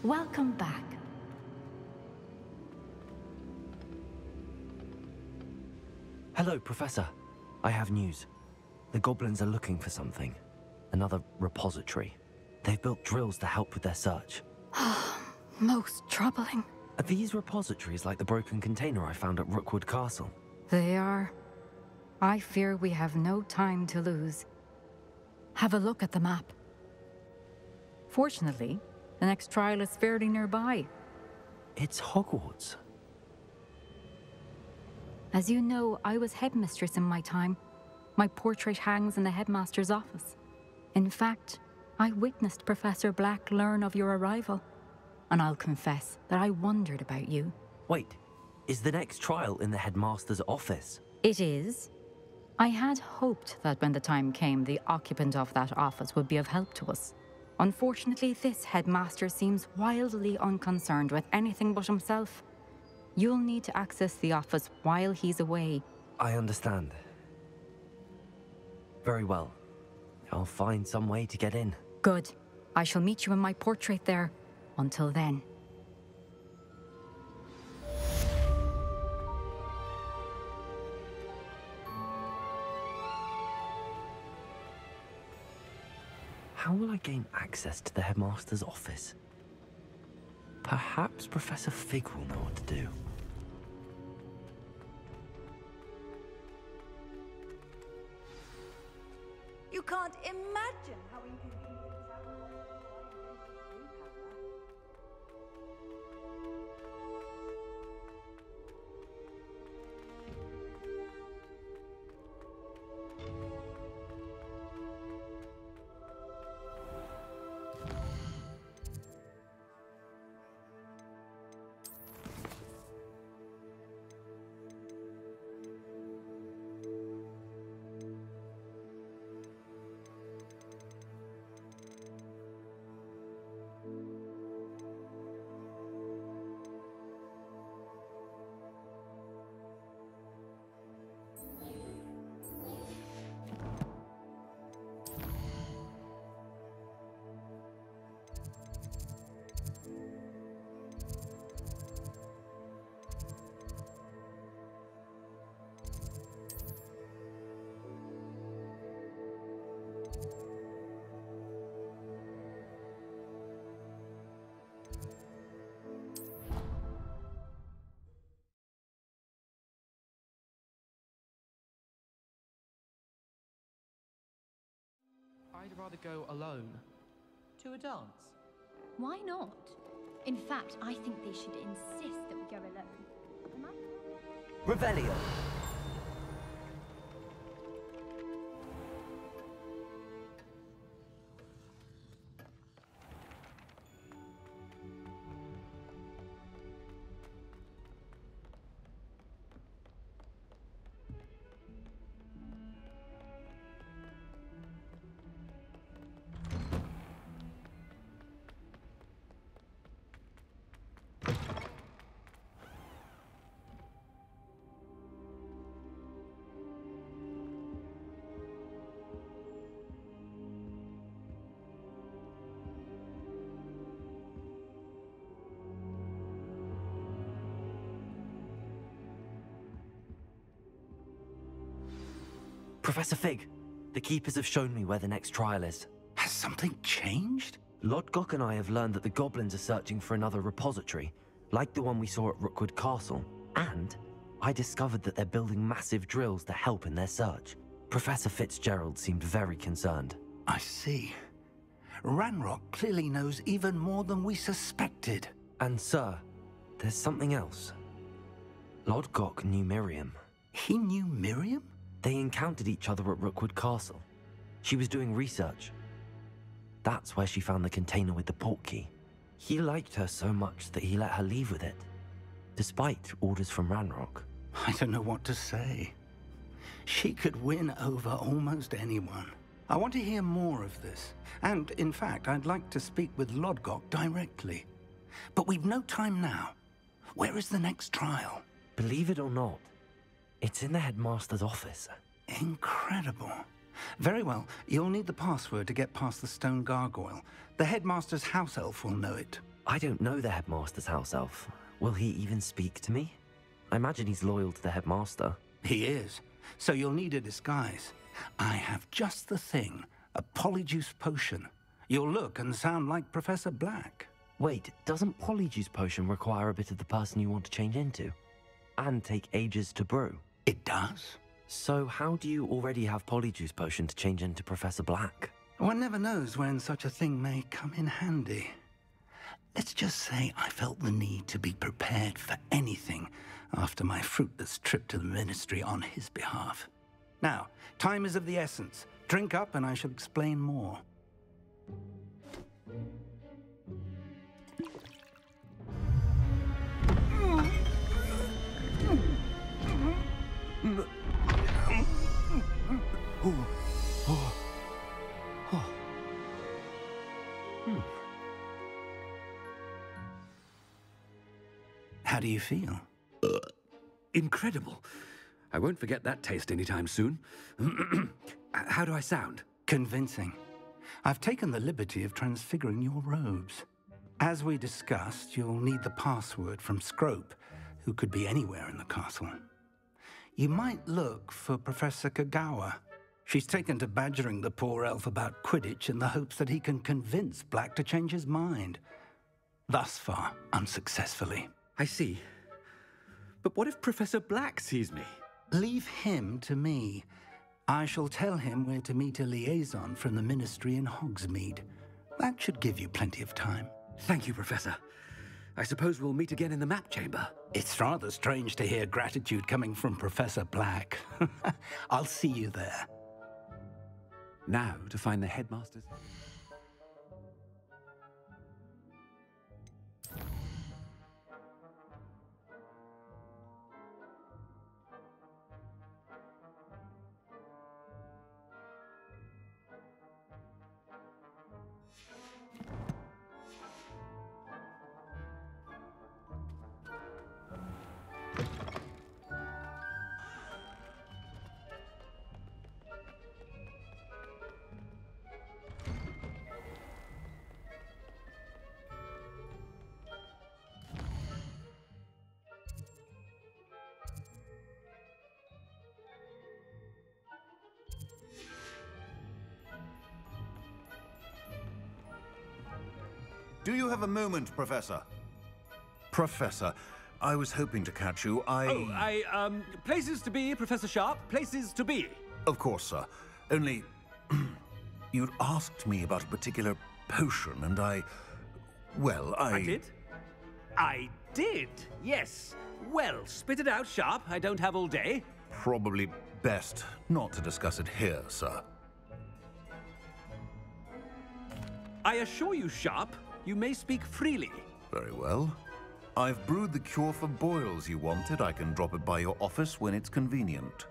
Welcome back. Hello, Professor. I have news. The goblins are looking for something. Another repository. They've built drills to help with their search. Most troubling. Are these repositories like the broken container I found at Rookwood Castle? They are. I fear we have no time to lose. Have a look at the map. Fortunately, the next trial is fairly nearby. It's Hogwarts. As you know, I was headmistress in my time. My portrait hangs in the headmaster's office. In fact, I witnessed Professor Black learn of your arrival. And I'll confess that I wondered about you. Wait, is the next trial in the headmaster's office? It is. I had hoped that when the time came, the occupant of that office would be of help to us. Unfortunately, this headmaster seems wildly unconcerned with anything but himself. You'll need to access the office while he's away. I understand. Very well. I'll find some way to get in. Good. I shall meet you in my portrait there. Until then. How will I gain access to the headmaster's office? Perhaps Professor Fig will know what to do. You can't imagine how inconvenient that was. I'd rather go alone. To a dance? Why not? In fact, I think they should insist that we go alone. Am I? Revelio! Professor Fig, the Keepers have shown me where the next trial is. Has something changed? Lodgok and I have learned that the goblins are searching for another repository, like the one we saw at Rookwood Castle. And I discovered that they're building massive drills to help in their search. Professor Fitzgerald seemed very concerned. I see. Ranrock clearly knows even more than we suspected. And sir, there's something else. Lodgok knew Miriam. He knew Miriam? They encountered each other at Rookwood Castle. She was doing research. That's where she found the container with the portkey. He liked her so much that he let her leave with it, despite orders from Ranrock. I don't know what to say. She could win over almost anyone. I want to hear more of this. And, in fact, I'd like to speak with Lodgok directly. But we've no time now. Where is the next trial? Believe it or not, it's in the headmaster's office. Incredible. Very well. You'll need the password to get past the stone gargoyle. The headmaster's house elf will know it. I don't know the headmaster's house elf. Will he even speak to me? I imagine he's loyal to the headmaster. He is. So you'll need a disguise. I have just the thing. A Polyjuice potion. You'll look and sound like Professor Black. Wait, doesn't Polyjuice potion require a bit of the person you want to change into? And take ages to brew? It does. So how do you already have Polyjuice potion to change into Professor Black? One never knows when such a thing may come in handy. Let's just say I felt the need to be prepared for anything after my fruitless trip to the Ministry on his behalf. Now, time is of the essence. Drink up and I shall explain more. How do you feel? Incredible. I won't forget that taste anytime soon. How do I sound? Convincing. I've taken the liberty of transfiguring your robes. As we discussed, you'll need the password from Scrope, who could be anywhere in the castle. You might look for Professor Kagawa. She's taken to badgering the poor elf about Quidditch in the hopes that he can convince Black to change his mind. Thus far, unsuccessfully. I see. But what if Professor Black sees me? Leave him to me. I shall tell him where to meet a liaison from the Ministry in Hogsmeade. That should give you plenty of time. Thank you, Professor. I suppose we'll meet again in the map chamber. It's rather strange to hear gratitude coming from Professor Black. I'll see you there. Now to find the headmaster's... Do you have a moment, Professor? Professor, I was hoping to catch you. Places to be, Professor Sharp. Places to be. Of course, sir. Only... you'd asked me about a particular potion, and I did? I did, yes. Well, spit it out, Sharp. I don't have all day. Probably best not to discuss it here, sir. I assure you, Sharp, you may speak freely. Very well. I've brewed the cure for boils you wanted. I can drop it by your office when it's convenient.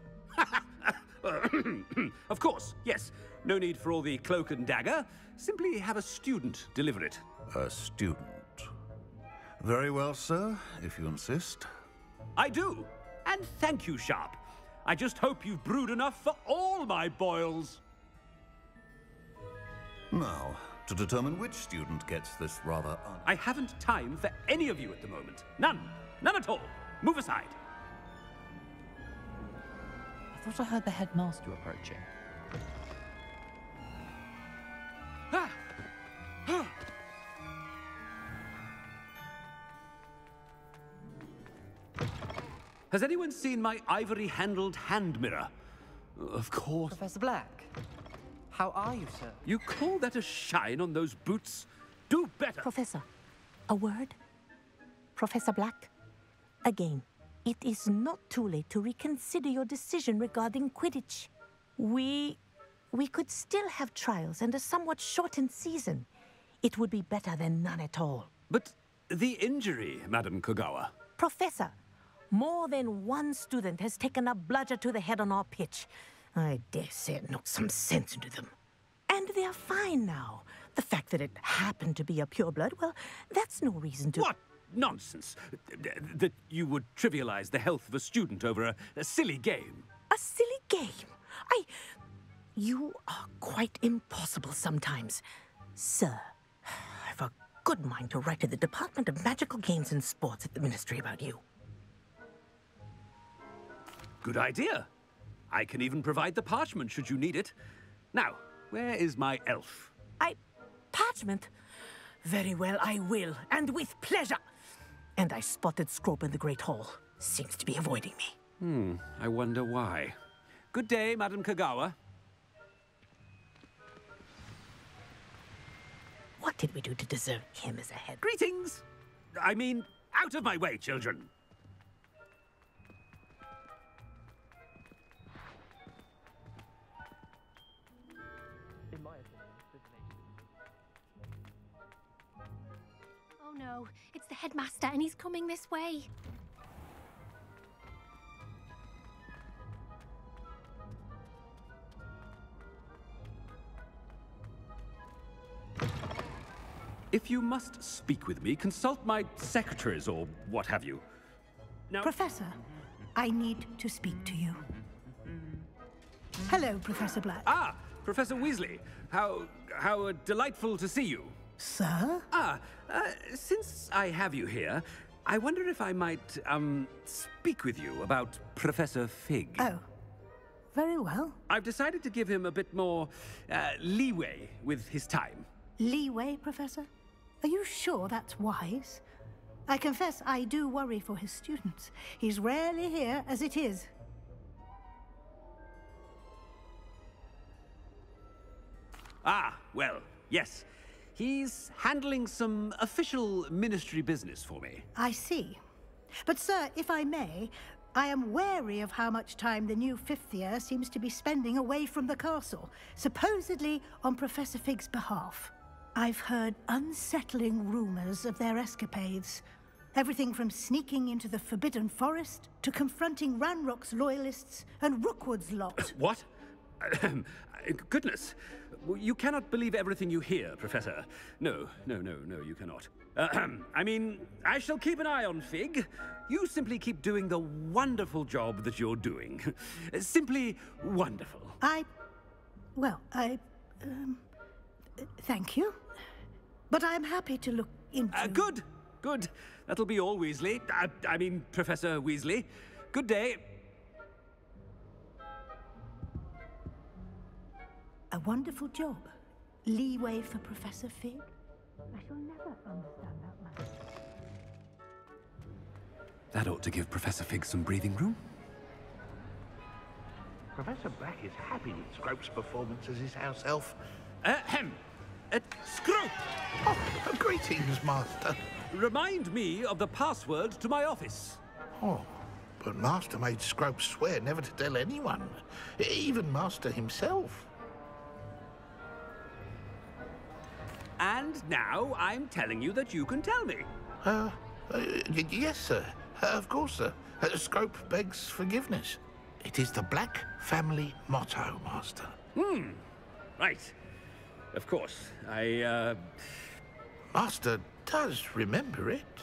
Of course, yes. No need for all the cloak and dagger. Simply have a student deliver it. A student. Very well, sir, if you insist. I do. And thank you, Sharp. I just hope you've brewed enough for all my boils. Now, to determine which student gets this rather I haven't time for any of you at the moment. None. None at all. Move aside. I thought I heard the headmaster approaching. Has anyone seen my ivory-handled hand mirror? Of course. Professor Black, how are you, sir? You call that a shine on those boots? Do better. Professor, a word? Professor Black, again, it is not too late to reconsider your decision regarding Quidditch. We could still have trials and a somewhat shortened season. It would be better than none at all. But the injury, Madam Kagawa. Professor, more than one student has taken a bludger to the head on our pitch. I dare say it knocked some sense into them. And they're fine now. The fact that it happened to be a pureblood, well, that's no reason to... What nonsense! That you would trivialize the health of a student over a silly game. A silly game? You are quite impossible sometimes. Sir, I've a good mind to write to the Department of Magical Games and Sports at the Ministry about you. Good idea. I can even provide the parchment should you need it. Now, where is my elf? Parchment? Very well, I will, and with pleasure. And I spotted Scrope in the Great Hall. Seems to be avoiding me. I wonder why. Good day, Madam Kagawa. What did we do to deserve him as a head? Greetings! I mean, out of my way, children. Oh no, it's the headmaster and he's coming this way. If you must speak with me, consult my secretaries or what have you. Now, Professor, I need to speak to you. Hello, Professor Black. Ah, Professor Weasley. How delightful to see you. Sir? Since I have you here, I wonder if I might, speak with you about Professor Fig. Oh, very well. I've decided to give him a bit more, leeway with his time. Leeway, Professor? Are you sure that's wise? I confess I do worry for his students. He's rarely here as it is. Ah, well, yes. He's handling some official ministry business for me. I see. But, sir, if I may, I am wary of how much time the new fifth year seems to be spending away from the castle, supposedly on Professor Fig's behalf. I've heard unsettling rumors of their escapades. Everything from sneaking into the Forbidden Forest to confronting Ranrock's loyalists and Rookwood's lot. What? Goodness. You cannot believe everything you hear, Professor. No, you cannot. I mean, I shall keep an eye on Fig. You simply keep doing the wonderful job that you're doing. Simply wonderful. Thank you. But I'm happy to look into... Good. That'll be all, Weasley. I mean, Professor Weasley. Good day. A wonderful job. Leeway for Professor Fig. I shall never understand that man. That ought to give Professor Fig some breathing room. Professor Black is happy with Scrope's performance as his house elf. Scrope! Oh, greetings, Master. Remind me of the password to my office. Oh, but Master made Scrope swear never to tell anyone, even Master himself. And now I'm telling you that you can tell me. Yes, sir. Of course, sir. Scrope begs forgiveness. It is the Black family motto, Master. Right. Of course. Master does remember it.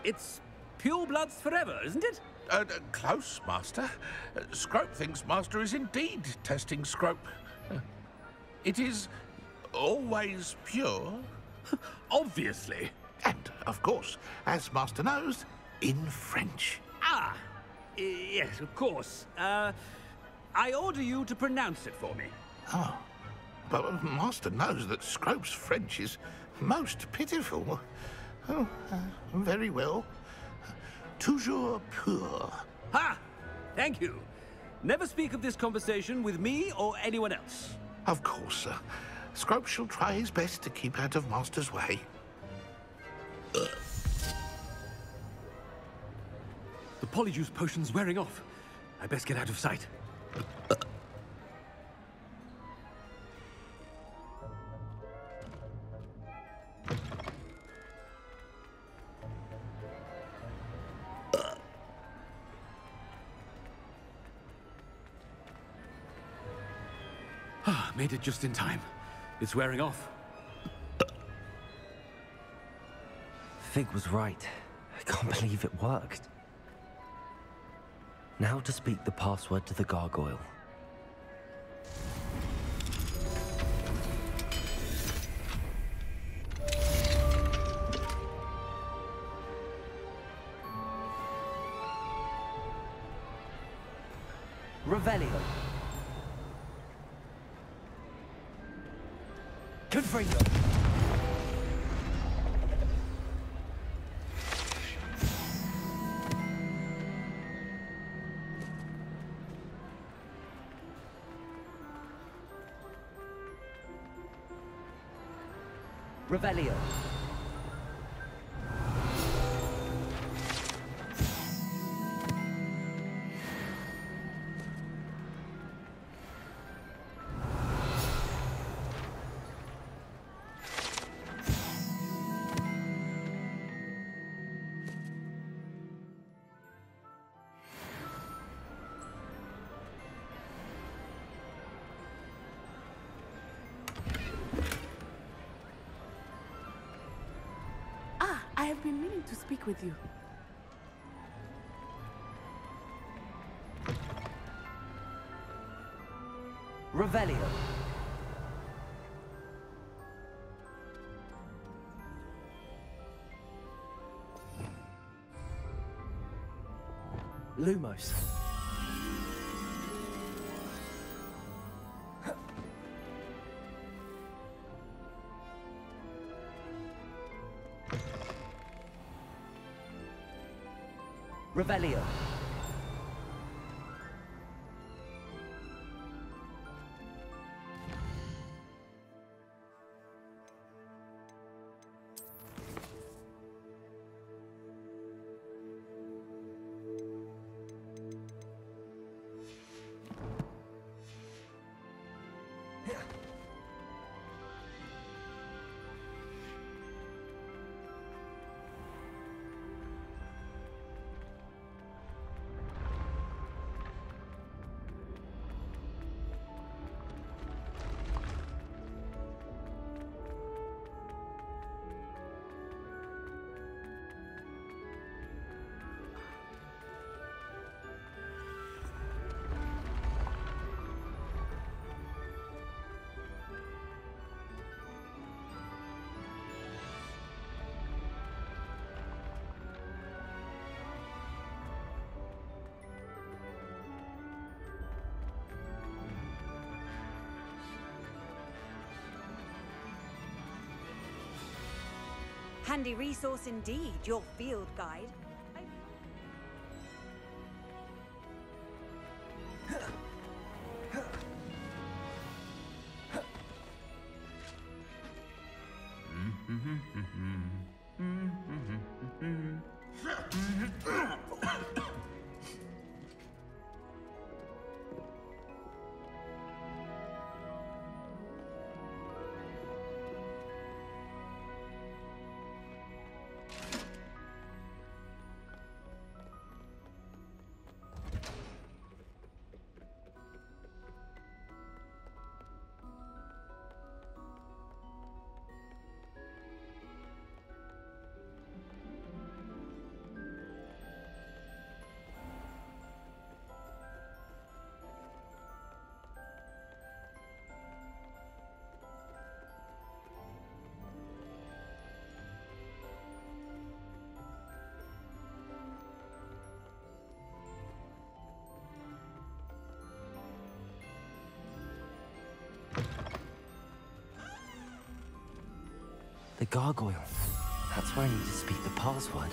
It's pure bloods forever, isn't it? Close, Master. Scrope thinks Master is indeed testing Scrope. It is always pure. Obviously. And, of course, as Master knows, in French. Yes, of course. I order you to pronounce it for me. Oh, but Master knows that Scrope's French is most pitiful. Oh, very well. Toujours pur. Ha! Thank you. Never speak of this conversation with me or anyone else. Of course, sir. Scrope shall try his best to keep out of Master's way. The Polyjuice potion's wearing off. I best get out of sight. Made it just in time. It's wearing off. Fig was right. I can't believe it worked. Now to speak the password to the gargoyle. Revelio. Confringo. Revelio. I have been meaning to speak with you. Revelio. Lumos. Revelio. Handy resource indeed, your field guide. The gargoyle. That's where I need to speak the password.